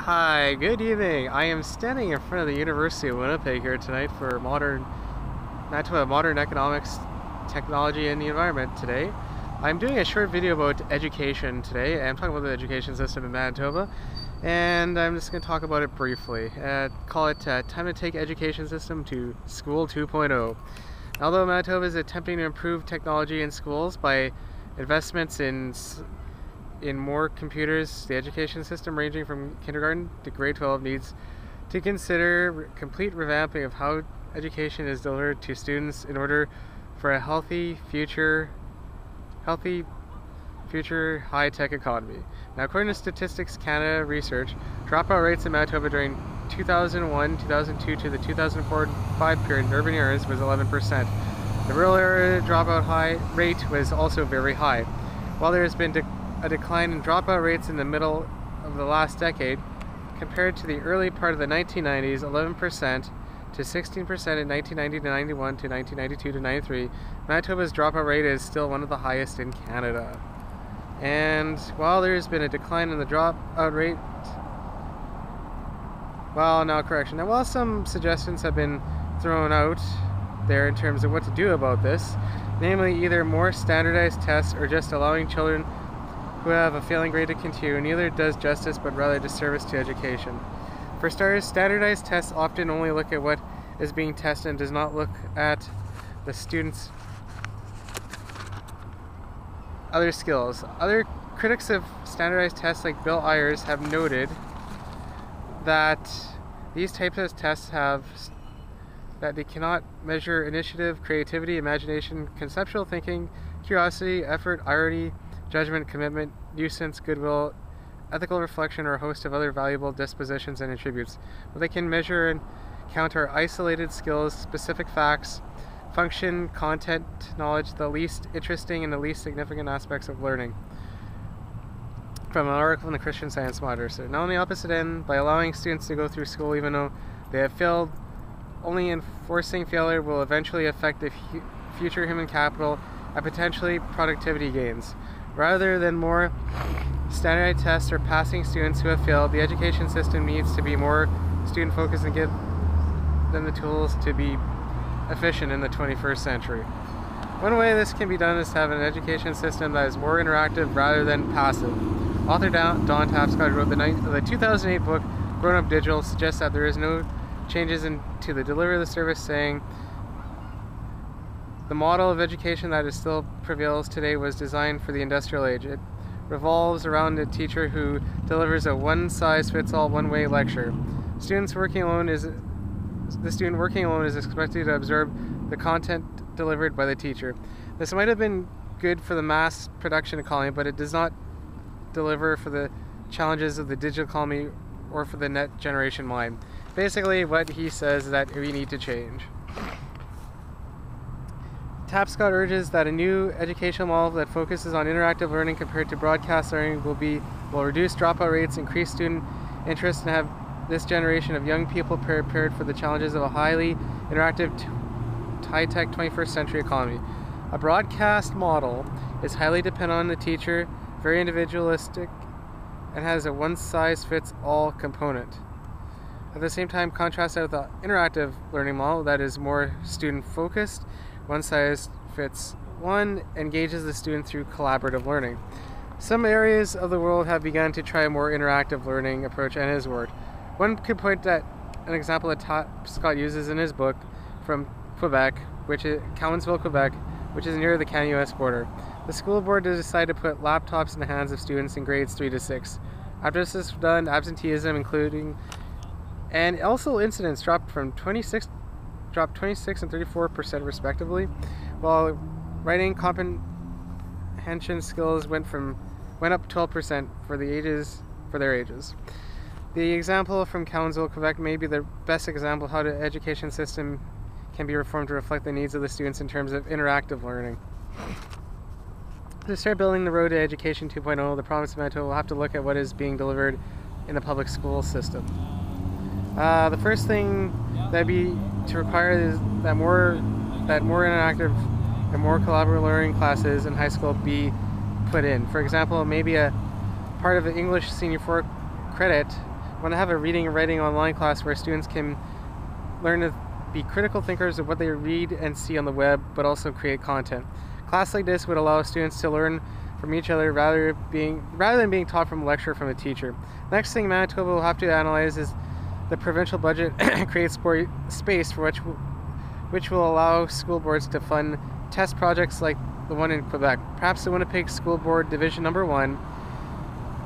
Hi, good evening. I am standing in front of the University of Winnipeg here tonight for Manitoba Modern Economics, Technology, and the Environment today. I'm doing a short video about education today. I'm talking about the education system in Manitoba, and I'm just going to talk about it briefly. Call it Time to Take Education System to School 2.0. Although Manitoba is attempting to improve technology in schools by investments in more computers, the education system ranging from kindergarten to grade 12 needs to consider complete revamping of how education is delivered to students in order for a healthy future high-tech economy. Now, according to Statistics Canada research, dropout rates in Manitoba during 2001-2002 to the 2004-5 period in urban areas was 11%. The rural area dropout rate was also very high. While there has been a decline in dropout rates in the middle of the last decade, compared to the early part of the 1990s, 11% to 16% in 1990 to 91 to 1992 to 93, Manitoba's dropout rate is still one of the highest in Canada. And while there's been a decline in the dropout rate, while some suggestions have been thrown out there in terms of what to do about this, namely either more standardized tests or just allowing children who have a failing grade to continue, neither does justice but rather disservice to education. For starters, standardized tests often only look at what is being tested and does not look at the student's other skills. Other critics of standardized tests like Bill Ayers have noted that these types of tests that they cannot measure initiative, creativity, imagination, conceptual thinking, curiosity, effort, irony, judgment, commitment, nuisance, goodwill, ethical reflection, or a host of other valuable dispositions and attributes. What they can measure and count are isolated skills, specific facts, function, content, knowledge, the least interesting and the least significant aspects of learning. From an article in the Christian Science Monitor. So now on the opposite end, by allowing students to go through school even though they have failed, only enforcing failure will eventually affect the future human capital and potentially productivity gains. Rather than more standardized tests or passing students who have failed, the education system needs to be more student-focused and give them the tools to be efficient in the 21st century. One way this can be done is to have an education system that is more interactive rather than passive. Author Don Tapscott, who wrote the 2008 book Grown Up Digital, suggests that there is no changes to the delivery of the service, saying the model of education that is still prevails today was designed for the industrial age. It revolves around a teacher who delivers a one-size-fits-all one-way lecture. The student working alone is expected to absorb the content delivered by the teacher. This might have been good for the mass production economy, but it does not deliver for the challenges of the digital economy or for the net generation mind. Basically, what he says is that we need to change. Tapscott urges that a new educational model that focuses on interactive learning compared to broadcast learning will reduce dropout rates, increase student interest, and have this generation of young people prepared for the challenges of a highly interactive, high-tech 21st century economy. A broadcast model is highly dependent on the teacher, very individualistic, and has a one-size-fits-all component. At the same time, contrast that with the interactive learning model that is more student-focused. One size fits one, engages the student through collaborative learning. Some areas of the world have begun to try a more interactive learning approach and has worked. One could point at an example that Tapscott uses in his book from Quebec, Cowansville, Quebec, which is near the Canada-US border. The school board decided to put laptops in the hands of students in grades 3 to 6. After this was done, absenteeism, and also incidents dropped 26 and 34% respectively, while writing comprehension skills went up 12% for their ages. The example from Cowansville, Quebec may be the best example of how the education system can be reformed to reflect the needs of the students in terms of interactive learning. To start building the road to Education 2.0, the province of Manitoba will have to look at what is being delivered in the public school system. The first thing that'd be to require is that more interactive and more collaborative learning classes in high school be put in. For example, maybe a part of the English Senior 4 credit want to have a reading and writing online class where students can learn to be critical thinkers of what they read and see on the web, but also create content. Class like this would allow students to learn from each other rather than being taught from a lecture from a teacher. Next thing Manitoba will have to analyze is the provincial budget and create space for which will allow school boards to fund test projects like the one in Quebec. Perhaps the Winnipeg School Board Division Number 1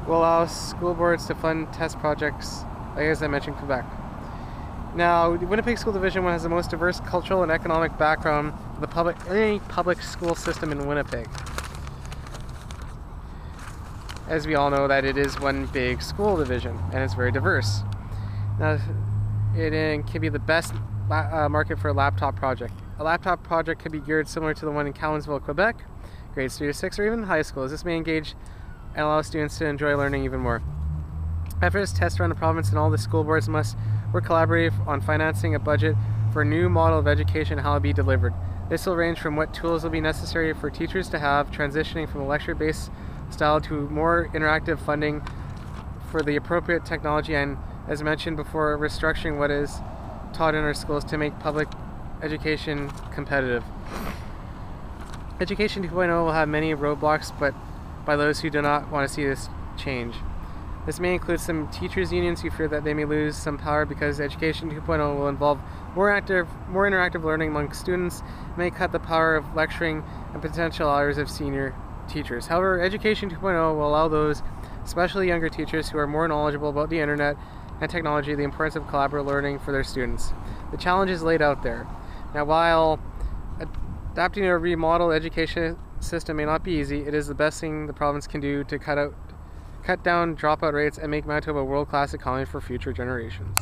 will allow school boards to fund test projects, like as I mentioned, Quebec. Now, the Winnipeg School Division 1 has the most diverse cultural and economic background of any public school system in Winnipeg. As we all know, that it is one big school division, and it's very diverse. Now, it can be the best market for a laptop project. A laptop project could be geared similar to the one in Cowansville, Quebec, grades 3 to 6, or even high schools. This may engage and allow students to enjoy learning even more. After this test around the province, and all the school boards must work collaboratively on financing a budget for a new model of education and how it will be delivered. This will range from what tools will be necessary for teachers to have, transitioning from a lecture-based style to more interactive funding for the appropriate technology, and, as mentioned before, restructuring what is taught in our schools to make public education competitive. Education 2.0 will have many roadblocks, but by those who do not want to see this change. This may include some teachers' unions who fear that they may lose some power because Education 2.0 will involve more interactive learning among students, may cut the power of lecturing and potential hours of senior teachers. However, Education 2.0 will allow those, especially younger teachers who are more knowledgeable about the internet and technology, the importance of collaborative learning for their students. The challenge is laid out there. Now, while adapting to a remodeled education system may not be easy, it is the best thing the province can do to cut down dropout rates and make Manitoba a world-class economy for future generations.